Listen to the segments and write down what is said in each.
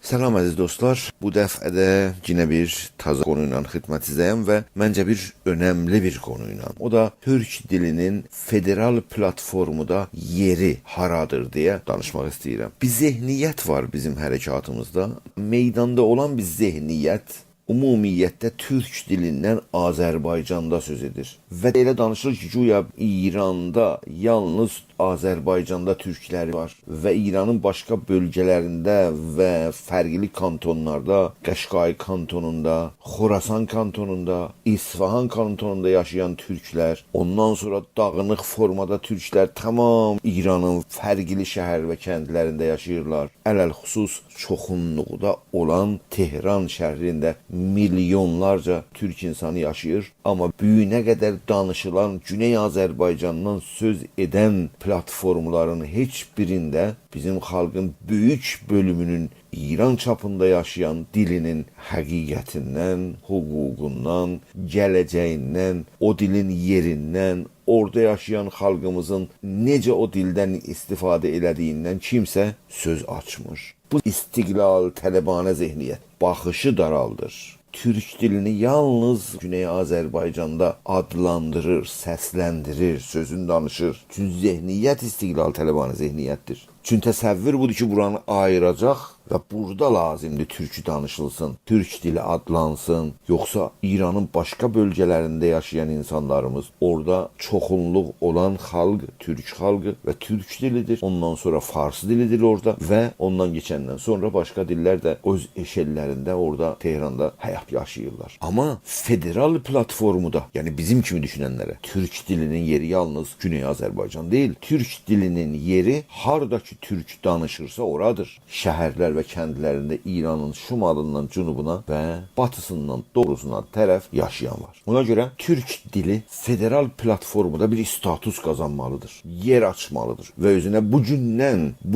Salam əziz dostlar, bu dəfədə yine bir taze konuyla xidmətinizdəyəm və məncə bir önemli bir konuyla. O da Türk dilinin federal platformuda yeri haradır deyə danışmaq istəyirəm. Bir zehniyyət var bizim hərəkatımızda. Meydanda olan bir zehniyyət ümumiyyətdə Türk dilindən Azərbaycanda söz edir. Və elə danışılır ki, güya İranda yalnız Azərbaycanda türkləri var və İranın başqa bölgələrində və fərqli kantonlarda, Qəşqay kantonunda, Xorasan kantonunda, İsfahan kantonunda yaşayan türklər, ondan sonra dağınıq formada türklər tamam İranın fərqli şəhər və kəndlərində yaşayırlar. Ələlxüsus çoxunluqda olan Tehran şəhərində milyonlarca türk insanı yaşayır. Amma büyüyünə qədər danışılan Güney Azərbaycandan söz edən platformların heç birində bizim xalqın böyük bölümünün İran çapında yaşayan dilinin həqiqətindən, hüququndan, gələcəyindən, o dilin yerindən, orada yaşayan xalqımızın necə o dildən istifadə elədiyindən kimsə söz açmır. Bu istiqlal tələbanə zehniyyət baxışı daraldır. Türk dilini yalnız Güney Azərbaycanda adlandırır, səsləndirir, sözün danışır. Çünki zehniyyət istiqlal tələbanə zehniyyətdir. Çünki təsəvvür budur ki, buranı ayıracaq və burada lazımdır türkü danışılsın, türk dili adlansın. Yoxsa İranın başqa bölgələrində yaşayan insanlarımız, orada çoxunluq olan xalq, türk xalqı və türk dilidir. Ondan sonra fars dilidir orada və ondan keçəndən sonra başqa dillər də öz eşellərində orada Tehranda həyat yaşayırlar. Amma federal platformuda, yəni bizim kimi düşünənlərə, türk dilinin yeri yalnız Güney Azərbaycan deyil. Türk dilinin yeri hardakı türk danışırsa oradır. Şəhərlər və kəndlərində İranın şimalından cənubuna və batısından doğrusuna tərəf yaşayan var. Ona görə türk dili federal platformuda bir status qazanmalıdır. Yer açmalıdır və özünə bu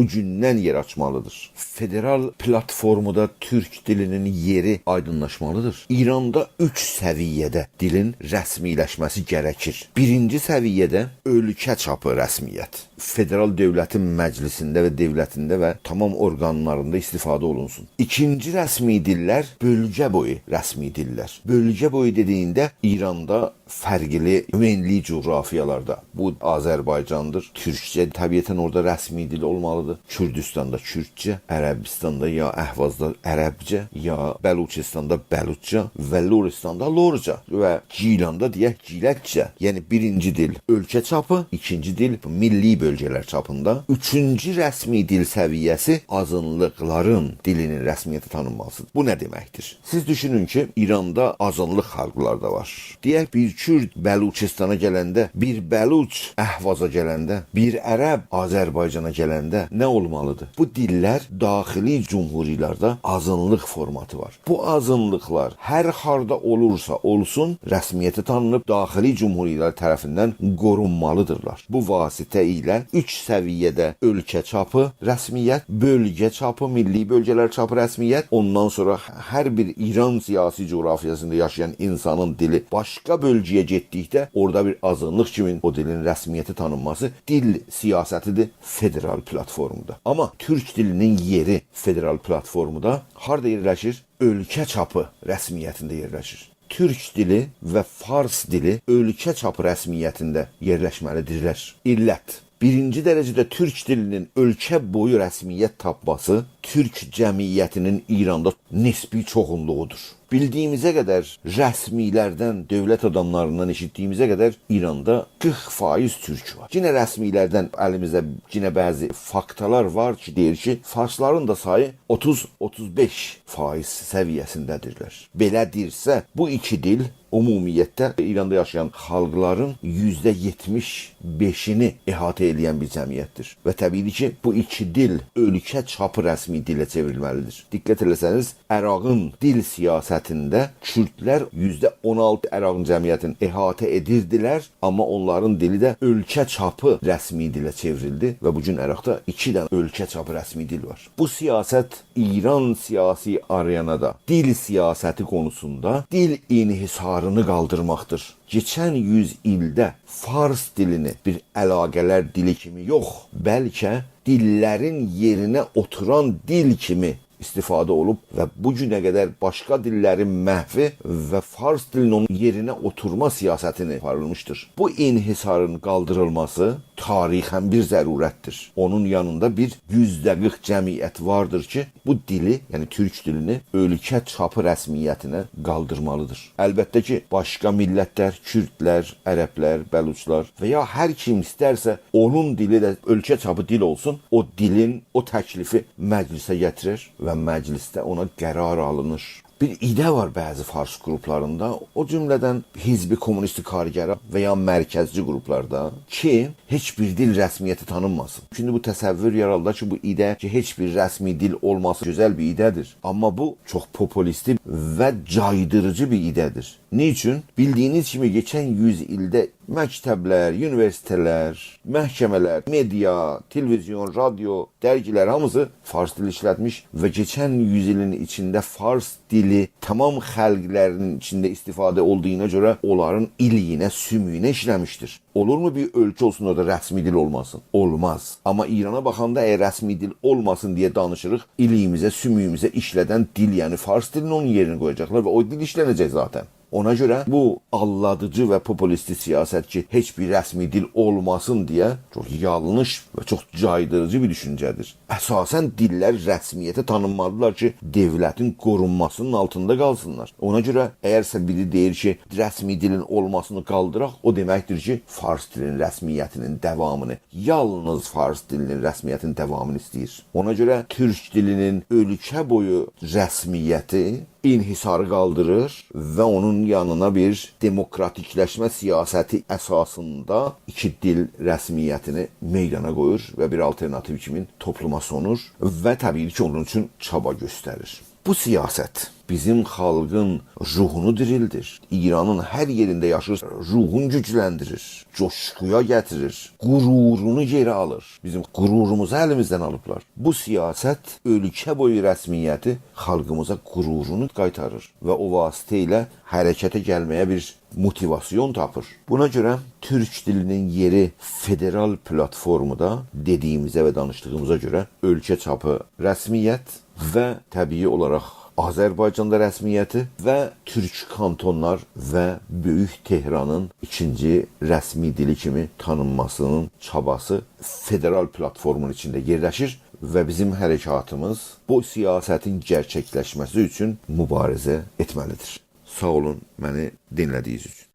gündən yer açmalıdır. Federal platformuda türk dilinin yeri aydınlaşmalıdır. İranda 3 səviyyədə dilin rəsmiləşməsi gərəkir. Birinci səviyyədə ölkə çapı rəsmiyyət. Federal dövlətin məclisində və devlətində və tamam orqanlarında istifadə olunsun. İkinci rəsmi dillər bölgə boyu rəsmi dillər. Bölgə boyu dediyində İranda fərqli müəyyənli coğrafiyalarda. Bu Azərbaycandır. Türkcə təbiətən orada rəsmi dil olmalıdır. Kürdistanda Kürdcə, Ərəbistanda ya Əhvazda Ərəbcə, ya Bəluçistanda Bəluçca və Loristanda Lorca və Gilanda deyək Giləkcə. Yəni birinci dil ölkə çapı, ikinci dil milli bölgələr çapında, üçüncü rəsmi dil səviyyəsi azınlıqların dilinin rəsmiyyəti tanınmasıdır. Bu nə deməkdir? Siz düşünün ki, İranda azınlıq xalqlar da var. Deyək bir Kürd Bəluçistana gələndə, bir Bəluç Əhvaza gələndə, bir Ərəb Azərbaycana gələndə nə olmalıdır? Bu dillər daxili cumhurilərdə azınlıq formatı var. Bu azınlıqlar hər harda olursa olsun rəsmiyyəti tanınıb daxili cumhurilər tərəfindən qorunmalıdırlar. Bu vasitə ilə 3 səviyyədə ölkə çapı rəsmiyyət, bölgə çapı, milli bölgələr çapı rəsmiyyət, ondan sonra hər bir İran siyasi coğrafiyasında yaşayan insanın dili başqa bölgəyə getdikdə orada bir azınlıq kimi o dilin rəsmiyyəti tanınması dil siyasətidir federal platformda. Amma türk dilinin yeri federal platformda harda yerləşir? Ölkə çapı rəsmiyyətində yerləşir. Türk dili və fars dili ölkə çapı rəsmiyyətində yerləşməlidirlər. İllət. Birinci dərəcədə türk dilinin ölkə boyu rəsmiyyət tapması türk cəmiyyətinin İranda nisbi çoxunluğudur. Bildiyimizə qədər rəsmilərdən, dövlət adamlarından eşitdiyimizə qədər İranda 40% türk var. Yine rəsmilərdən əlimizdə yine bəzi faktalar var ki, deyir ki, farsların da sayı 30-35% səviyyəsindədirlər. Belədirsə, bu iki dil ümumiyyətdə İranda yaşayan xalqların %75'ini əhatə edən bir cəmiyyətdir. Və təbii ki, bu iki dil ölkə çapı rəsmi rəsmi dilə çevrilməlidir. Diqqət eləsəniz, Ərağın dil siyasətində Kürdlər %16 Ərağın cəmiyyətini əhatə edirdilər, amma onların dili də ölkə çapı rəsmi dilə çevrildi və bu gün Əraqda 2 dənə ölkə çapı rəsmi dil var. Bu siyasət İran siyasi arenada dil siyasəti konusunda dil inhisarını qaldırmaqdır. Geçən 100 ildə Fars dilini bir əlaqələr dili kimi yox, bəlkə dillərin yerinə oturan dil kimi istifadə olub və bu günə qədər başqa dillərin məhvi və Fars dilinin onun yerinə oturma siyasətini aparılmışdır. Bu inhisarın qaldırılması tarixən bir zərurətdir. Onun yanında bir %40 cəmiyyət vardır ki, bu dili, yəni türk dilini ölkə çapı rəsmiyyətinə qaldırmalıdır. Əlbəttə ki, başqa millətlər, Kürdlər, Ərəblər, Bəluçlar və ya hər kim istərsə onun dili də ölkə çapı dil olsun, o dilin o təklifi məclisə gətirir və məclisdə ona qərar alınır. Bir ide var bəzi Fars qruplarında, o cümlədən Hizbi Komünist Kargərə və ya mərkəzci qruplarda ki, heç bir dil rəsmiyyəti tanınmasın. Şimdi bu təsəvvür yaraldı ki, bu ide ki, heç bir rəsmi dil olması gözəl bir idedir. Amma bu çox populisti və caydırıcı bir idedir. Niçin? Bildiyiniz kimi geçen 100 ildə məktəblər, universitelər, məhkəmələr, media, televizyon, radyo, dərgilər hamısı Fars dili işlətmiş və geçen 100 ilin içində Fars dili tamam xalqlərin içində istifadə olduğuna görə onların iliyinə, sümüyünə işləmişdir. Olurmu bir ölkə olsun orada rəsmi dil olmasın? Olmaz. Amma İrana baxanda rəsmi dil olmasın deyə danışırıq. İliyimizə, sümüyümüzə işlədən dil, yəni Fars dilini onun yerini qoyacaqlar və o dil işlənəcək zaten. Ona görə bu alladıcı və populisti siyasət ki, heç bir rəsmi dil olmasın deyə çox yanlış və çox caydırıcı bir düşüncədir. Əsasən dillər rəsmiyyətə tanınmalıdırlar ki, devlətin qorunmasının altında qalsınlar. Ona görə əgərsə biri deyir ki, rəsmi dilin olmasını qaldıraq, o deməkdir ki, Fars dilinin rəsmiyyətinin davamını, yalnız Fars dilinin rəsmiyyətinin davamını istəyir. Ona görə türk dilinin ölkə boyu rəsmiyyəti inhisarı qaldırır və onun yanına bir demokratikləşmə siyasəti əsasında 2 dil rəsmiyyətini meydana qoyur və bir alternativ kimi topluma sonur və təbii ki, onun üçün çaba göstərir. Bu siyasət bizim xalqın ruhunu dirildir. İranın hər yerində yaşır, ruhunu gücləndirir, coşkuya gətirir, qürurunu geri alır. Bizim qürurumuzu əlimizdən alıblar. Bu siyasət ölkə boyu rəsmiyyəti xalqımıza qürurunu qaytarır və o vasitə ilə hərəkətə gəlməyə bir motivasyon tapır. Buna görə türk dilinin yeri federal platformada dediyimizə və danışdığımıza görə ölkə çapı rəsmiyyət və təbii olaraq Azərbaycanda rəsmiyyəti və türk kantonlar və Böyük Tehranın ikinci rəsmi dili kimi tanınmasının çabası federal platformun içində yerləşir və bizim hərəkatımız bu siyasətin gerçəkləşməsi üçün mübarizə etməlidir. Sağ olun məni dinlədiyiniz üçün.